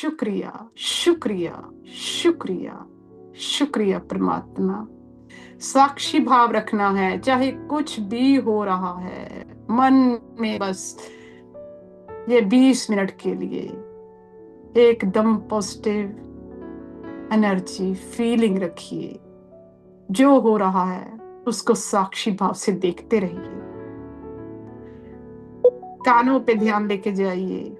शुक्रिया, शुक्रिया, शुक्रिया, शुक्रिया परमात्मा। साक्षी भाव रखना है, चाहे कुछ भी हो रहा है मन में, बस ये 20 मिनट के लिए एकदम पॉजिटिव एनर्जी फीलिंग रखिए। जो हो रहा है उसको साक्षी भाव से देखते रहिए। कानों पे ध्यान लेके जाइए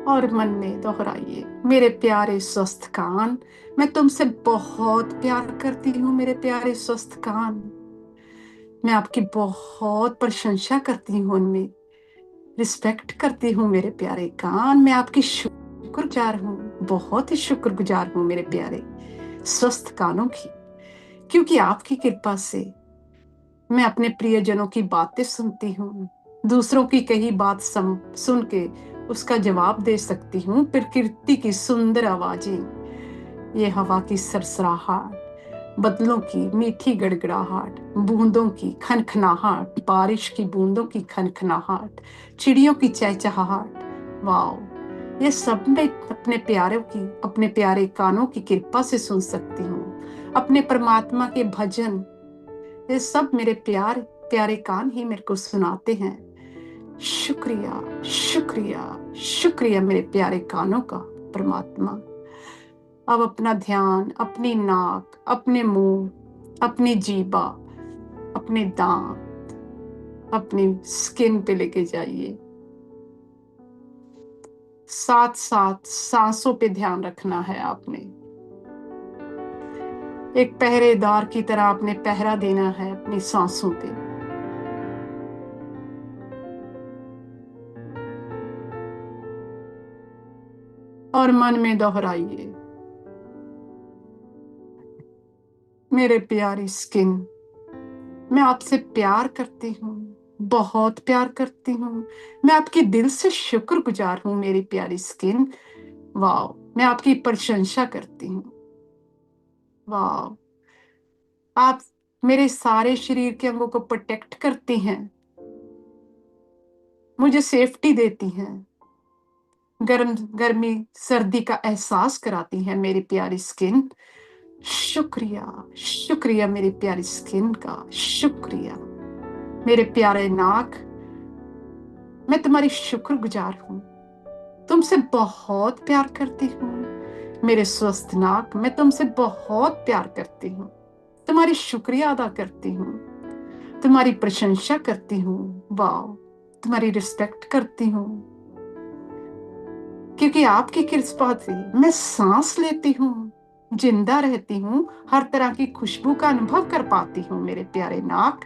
और मन में दोहराइए, मेरे प्यारे स्वस्थ कान, मैं तुमसे बहुत प्यार करती हूँ। मेरे प्यारे स्वस्थ कान, मैं आपकी बहुत प्रशंसा करती हूँ, उनमें रिस्पेक्ट करती हूँ। मेरे प्यारे कान, मैं आपकी शुक्रगुजार हूँ, बहुत ही शुक्रगुजार हूँ मेरे प्यारे स्वस्थ कानों की, क्योंकि आपकी कृपा से मैं अपने प्रियजनों की बातें सुनती हूँ, दूसरों की कही बात सुन के उसका जवाब दे सकती हूँ। प्रकृति की सुंदर आवाजें, ये हवा की सरसराहट, बदलों की मीठी गड़गड़ाहट, बूंदों की खनखनाहट, बारिश की बूंदों की खनखनाहट, चिड़ियों की चहचहाहट, वाओ, ये सब मैं अपने प्यारों की, अपने प्यारे कानों की कृपा से सुन सकती हूँ। अपने परमात्मा के भजन, ये सब मेरे प्यारे कान ही मेरे को सुनाते हैं। शुक्रिया, शुक्रिया, शुक्रिया मेरे प्यारे कानों का परमात्मा। अब अपना ध्यान अपनी नाक, अपने मुंह, अपनी जीभा, अपने दांत, अपनी स्किन पे लेके जाइए। साथ साथ सांसों पे ध्यान रखना है आपने। एक पहरेदार की तरह आपने पहरा देना है अपनी सांसों पे। और मन में दोहराइए, मेरे प्यारी स्किन, मैं आपसे प्यार करती हूँ, बहुत प्यार करती हूँ। मैं आपके दिल से शुक्रगुजार हूँ मेरी प्यारी स्किन। वाह, मैं आपकी प्रशंसा करती हूँ। वाह, आप मेरे सारे शरीर के अंगों को प्रोटेक्ट करती हैं, मुझे सेफ्टी देती हैं, गर्मी सर्दी का एहसास कराती हैं मेरी प्यारी स्किन। शुक्रिया, शुक्रिया मेरी प्यारी स्किन का, शुक्रिया मेरे प्यारे नाक, मैं तुम्हारी शुक्रगुजार हूँ, तुमसे बहुत प्यार करती हूँ। मेरे स्वस्थ नाक, मैं तुमसे बहुत प्यार करती हूँ, तुम्हारी शुक्रिया अदा करती हूँ, तुम्हारी प्रशंसा करती हूँ। वाह, तुम्हारी रिस्पेक्ट करती हूँ, क्योंकि आपकी कृपा से मैं सांस लेती हूँ, जिंदा रहती हूँ, हर तरह की खुशबू का अनुभव कर पाती हूँ मेरे प्यारे नाक।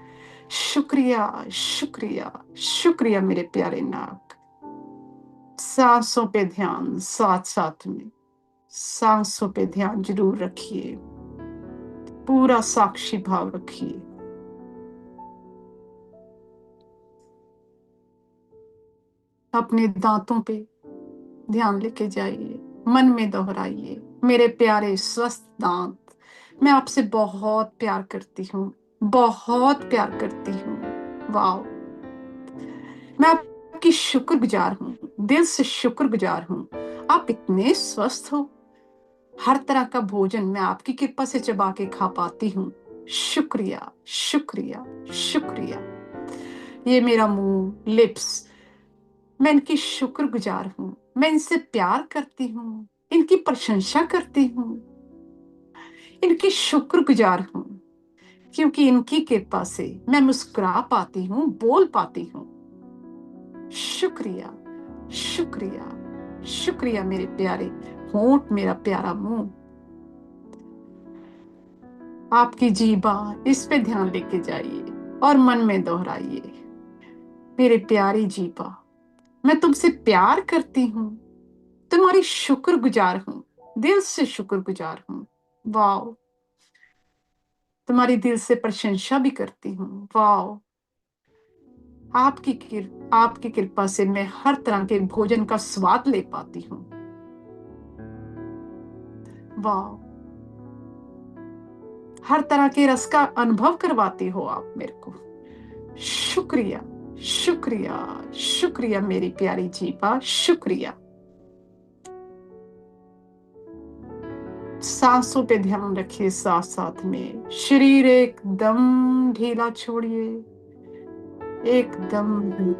शुक्रिया, शुक्रिया, शुक्रिया मेरे प्यारे नाक। सांसों पे ध्यान, साथ साथ में सांसों पे ध्यान जरूर रखिए, पूरा साक्षी भाव रखिए। अपने दांतों पे ध्यान लेके जाइए, मन में दोहराइए, मेरे प्यारे स्वस्थ दांत, मैं आपसे बहुत प्यार करती हूँ, बहुत प्यार करती हूँ। वाह, मैं आपकी शुक्रगुजार हूँ, दिल से शुक्रगुजार हूँ। आप इतने स्वस्थ हो, हर तरह का भोजन मैं आपकी कृपा से चबा के खा पाती हूँ। शुक्रिया, शुक्रिया, शुक्रिया। ये मेरा मुंह, लिप्स, मैं इनकी शुक्रगुजार हूँ, मैं इनसे प्यार करती हूँ, इनकी प्रशंसा करती हूँ, इनकी शुक्रगुजार हूँ, क्योंकि इनकी कृपा से मैं मुस्कुरा पाती हूँ, बोल पाती हूँ। शुक्रिया, शुक्रिया, शुक्रिया मेरे प्यारे होंठ, मेरा प्यारा मुंह, आपकी जीभा, इस पे ध्यान लेके जाइए और मन में दोहराइए, मेरे प्यारी जीभा, मैं तुमसे प्यार करती हूँ, तुम्हारी शुक्रगुजार हूँ, दिल से शुक्रगुजार हूँ। वाह, तुम्हारी दिल से प्रशंसा भी करती हूँ। वाह, आपकी कृपा से मैं हर तरह के भोजन का स्वाद ले पाती हूँ। वाह, हर तरह के रस का अनुभव करवाती हो आप मेरे को। शुक्रिया, शुक्रिया, शुक्रिया मेरी प्यारी जीवा, शुक्रिया। सांसों पे ध्यान रखिए, साथ साथ में शरीर एकदम ढीला छोड़िए, एकदम।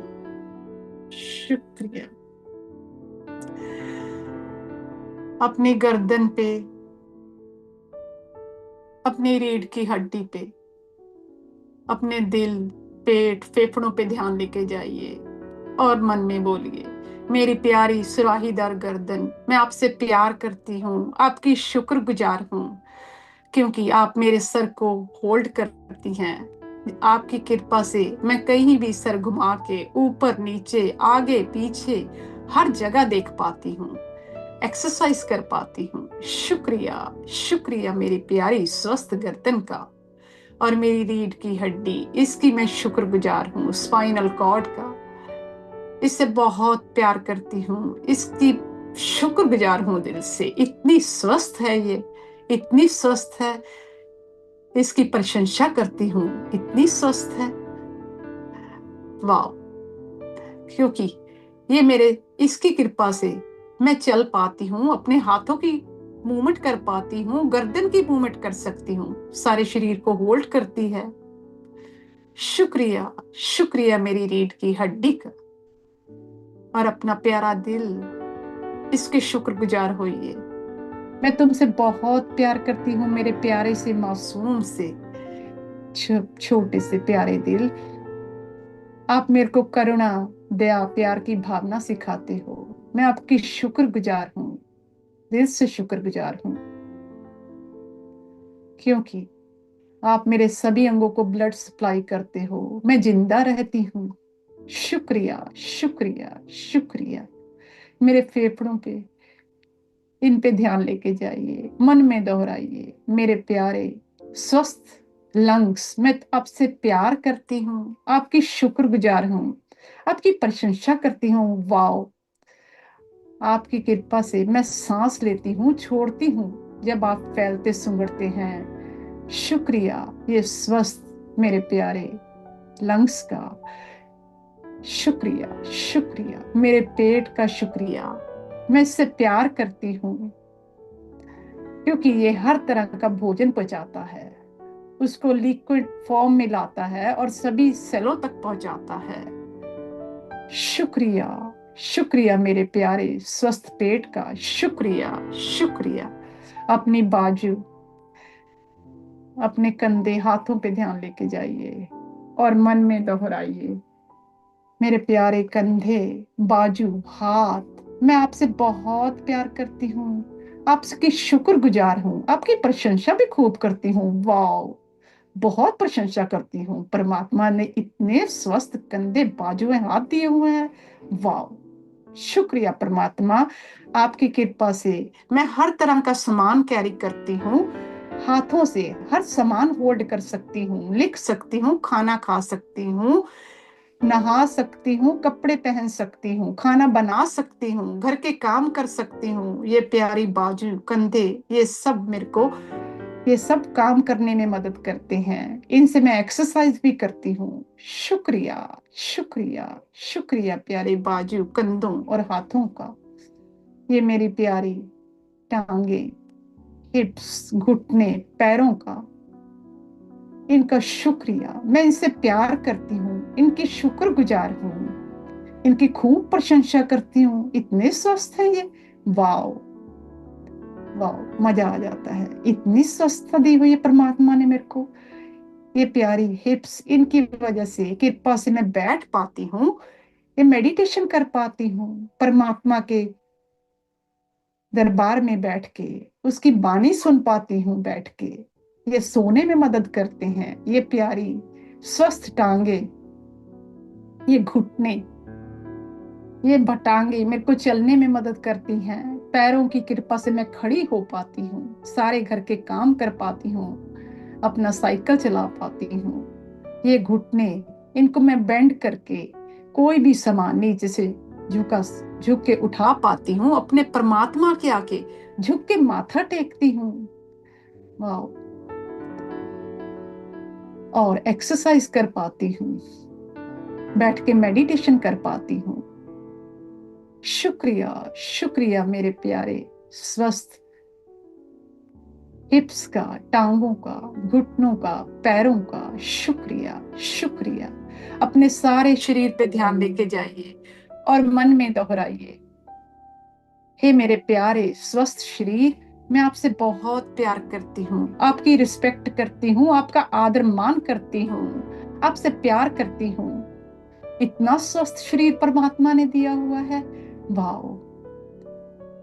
शुक्रिया। अपनी गर्दन पे, अपनी रीढ़ की हड्डी पे, अपने दिल, पेट, फेफड़ों पे ध्यान लेके जाइए और मन में बोलिए, मेरी प्यारी सुराहीदार गर्दन, मैं आपसे प्यार करती हूँ, आपकी शुक्रगुजार हूँ, क्योंकि आप मेरे सर को होल्ड करती हैं। आपकी कृपा से मैं कहीं भी सर घुमा के ऊपर नीचे आगे पीछे हर जगह देख पाती हूँ, एक्सरसाइज कर पाती हूँ। शुक्रिया, शुक्रिया मेरी प्यारी स्वस्थ गर्दन का और मेरी रीढ़ की हड्डी, इसकी मैं शुक्रगुजार हूँ। स्पाइनल कॉर्ड का, इससे बहुत प्यार करती हूँ, इसकी शुक्रगुजार हूँ दिल से। इतनी स्वस्थ है ये, इतनी स्वस्थ है, इसकी प्रशंसा करती हूँ, इतनी स्वस्थ है। वाह, क्योंकि ये मेरे, इसकी कृपा से मैं चल पाती हूँ, अपने हाथों की मूवमेंट कर पाती हूँ, गर्दन की मूवमेंट कर सकती हूँ, सारे शरीर को होल्ड करती है। शुक्रिया, शुक्रिया मेरी रीढ़ की हड्डी का और अपना प्यारा दिल, इसके शुक्रगुजार होइए। मैं तुमसे बहुत प्यार करती हूँ मेरे प्यारे से मासूम से छोटे से प्यारे दिल। आप मेरे को करुणा, दया, प्यार की भावना सिखाते हो। मैं आपकी शुक्रगुजार हूँ, दिल से शुक्रगुजार हूँ, क्योंकि आप मेरे सभी अंगों को ब्लड सप्लाई करते हो, मैं जिंदा रहती हूँ। शुक्रिया, शुक्रिया, शुक्रिया। मेरे फेफड़ों पे, इन पे ध्यान लेके जाइए, मन में दोहराइए, मेरे प्यारे स्वस्थ लंग्स, मैं आपसे प्यार करती हूँ, आपकी शुक्रगुजार हूँ, आपकी प्रशंसा करती हूँ। वाओ, आपकी कृपा से मैं सांस लेती हूँ, छोड़ती हूँ जब आप फैलते सुंगड़ते हैं। शुक्रिया ये स्वस्थ मेरे प्यारे लंग्स का, शुक्रिया, शुक्रिया मेरे पेट का, शुक्रिया। मैं इससे प्यार करती हूँ, क्योंकि ये हर तरह का भोजन पचाता है, उसको लिक्विड फॉर्म में लाता है और सभी सेलों तक पहुंचाता है। शुक्रिया, शुक्रिया मेरे प्यारे स्वस्थ पेट का, शुक्रिया, शुक्रिया। अपनी बाजू, अपने कंधे, हाथों पे ध्यान लेके जाइए और मन में दोहराइए, मेरे प्यारे कंधे, बाजू, हाथ, मैं आपसे बहुत प्यार करती हूँ, आपकी शुक्रगुजार हूँ, आपकी प्रशंसा भी खूब करती हूँ। वाओ, बहुत प्रशंसा करती हूँ, परमात्मा ने इतने स्वस्थ कंधे, बाजुएं, हाथ दिए हुए हैं। वाओ, शुक्रिया परमात्मा, आपकी कृपा से मैं हर तरह का सामान कैरी करती हूँ, हाथों से हर सामान होल्ड कर सकती हूँ, लिख सकती हूँ, खाना खा सकती हूँ, नहा सकती हूँ, कपड़े पहन सकती हूँ, खाना बना सकती हूँ, घर के काम कर सकती हूँ। ये प्यारी बाजू, कंधे, ये सब मेरे को, ये सब काम करने में मदद करते हैं, इनसे मैं एक्सरसाइज भी करती हूँ। शुक्रिया, शुक्रिया, शुक्रिया प्यारे बाजू, कंधों और हाथों का। ये मेरी प्यारी टांगे, हिप्स, घुटने, पैरों का, इनका शुक्रिया। मैं इनसे प्यार करती हूँ, इनकी शुक्रगुजार हूँ, इनकी खूब प्रशंसा करती हूँ, इतने स्वस्थ हैं ये। वाओ, वाओ, मजा आ जाता है, इतनी स्वस्थता दी हुई है परमात्मा ने मेरे को। ये प्यारी हिप्स, इनकी वजह से, कृपा से मैं बैठ पाती हूँ, ये मेडिटेशन कर पाती हूँ, परमात्मा के दरबार में बैठ के उसकी बानी सुन पाती हूँ बैठ के। ये सोने में मदद करते हैं, ये प्यारी स्वस्थ टांगे, ये घुटने, ये टांगे मेरे को चलने में मदद करती हैं। पैरों की कृपा से मैं खड़ी हो पाती हूँ, सारे घर के काम कर पाती हूँ, अपना साइकिल चला पाती हूँ। ये घुटने, इनको मैं बेंड करके कोई भी सामान नीचे से झुका, झुक के उठा पाती हूँ, अपने परमात्मा के आके झुक के माथा टेकती हूँ। वाह, और एक्सरसाइज कर पाती हूँ। बैठ के मेडिटेशन कर पाती हूँ। शुक्रिया, शुक्रिया मेरे प्यारे स्वस्थ हिप्स का, टांगों का, घुटनों का, पैरों का। शुक्रिया, शुक्रिया। अपने सारे शरीर पे ध्यान लेके जाइए और मन में दोहराइए, हे मेरे प्यारे स्वस्थ शरीर, मैं आपसे बहुत प्यार करती हूँ, आपकी रिस्पेक्ट करती हूँ, आपका आदर मान करती हूँ, आपसे प्यार करती हूँ। इतना स्वस्थ शरीर परमात्मा ने दिया हुआ है। वाओ,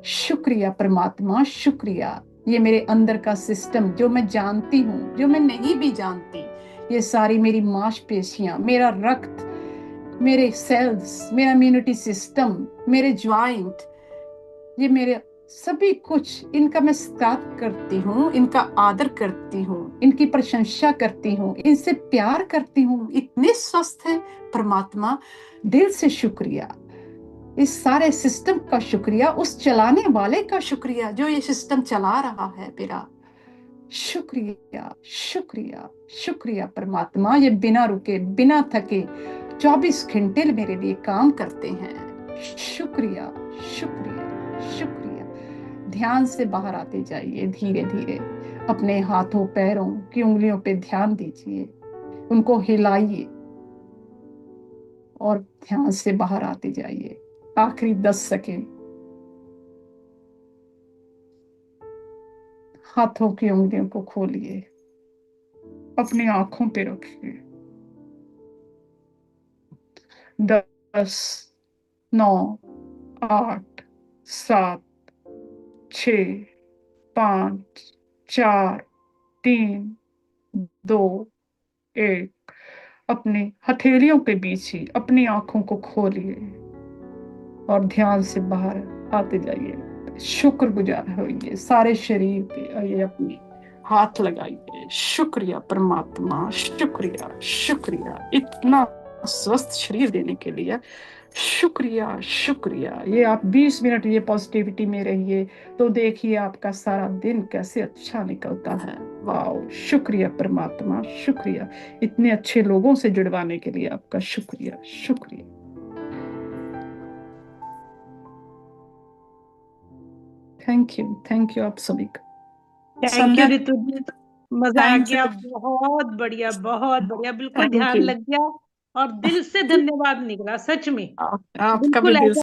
शुक्रिया परमात्मा, शुक्रिया। ये मेरे अंदर का सिस्टम जो मैं जानती हूँ, जो मैं नहीं भी जानती, ये सारी मेरी मांसपेशियां, मेरा रक्त, मेरे सेल्स, मेरा इम्यूनिटी सिस्टम, मेरे ज्वाइंट, ये मेरे सभी कुछ, इनका मैं सत्कार करती हूँ, इनका आदर करती हूँ, इनकी प्रशंसा करती हूँ, इनसे प्यार करती हूँ। इतने स्वस्थ है परमात्मा, दिल से शुक्रिया। इस सारे सिस्टम का शुक्रिया, उस चलाने वाले का शुक्रिया जो ये सिस्टम चला रहा है मेरा। शुक्रिया, शुक्रिया, शुक्रिया परमात्मा। ये बिना रुके, बिना थके 24 घंटे मेरे लिए काम करते हैं। शुक्रिया, शुक्रिया, शुक्रिया। ध्यान से बाहर आते जाइए धीरे धीरे। अपने हाथों पैरों की उंगलियों पे ध्यान दीजिए, उनको हिलाइए और ध्यान से बाहर आते जाइए। आखिरी 10 सेकेंड। हाथों की उंगलियों को खोलिए, अपनी आंखों पे रखिए। 10, 9, 8, 7, 6, 5, 4, 3, 2, 1। अपनी हथेलियों के बीच ही अपनी आंखों को खोलिए और ध्यान से बाहर आते जाइए। शुक्रगुजार होइए, सारे शरीर पे आइए, अपनी हाथ लगाइए। शुक्रिया परमात्मा, शुक्रिया, शुक्रिया इतना स्वस्थ शरीर देने के लिए। शुक्रिया, शुक्रिया। ये आप 20 मिनट ये पॉजिटिविटी में रहिए तो देखिए आपका सारा दिन कैसे अच्छा निकलता है। वाह, शुक्रिया परमात्मा, शुक्रिया। इतने अच्छे लोगों से जुड़वाने के लिए आपका शुक्रिया, शुक्रिया। थैंक यू आप सभी का। थैंक यू संध्या, रितु जी, मजा आ थैंक गया। यू, बहुत बढ़िया, बहुत बढ़िया, बिल्कुल थैंक ध्यान यू। लग गया और दिल से धन्यवाद निकला, सच में। आपका भी बिल्कुल दिल ऐसा